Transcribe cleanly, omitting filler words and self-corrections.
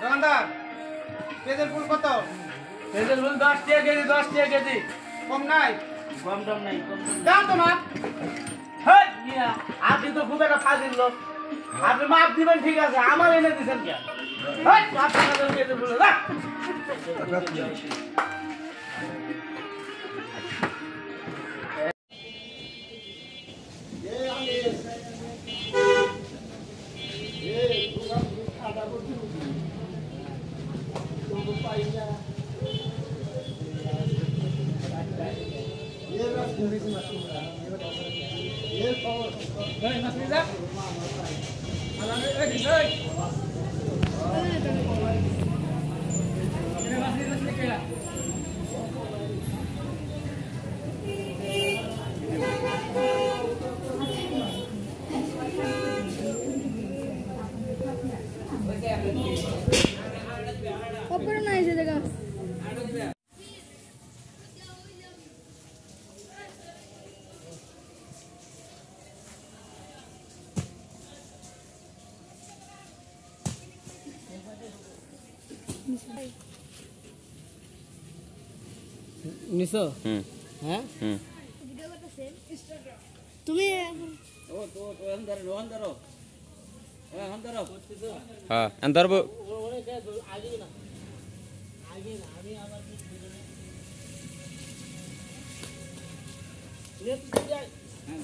দোকানদার পেঁয়াজের ফুল কত? পেঁয়াজের ফুল 10 টাকা কেজি, 10 টাকা কেজি। কম নাই? কম দাম নাই, কম দাম নাই। দাম তো না। হেই মিয়া, আপনি তো খুব একটা ফাজিল লোক। আপনি মাপ দিবেন ঠিক আছে, আমার এনে দিছেন কেন? হেই, আপনাদের পেঁয়াজের ফুল না। Apa na isa daga? নিছো? হ্যাঁ? ভিডিও করতেছে তুমি ও তো অন্ধর অন্ধর অন্ধর হ্যাঁ অন্ধর ওরে কে আগে না আমি আবার লেট যাই হ্যাঁ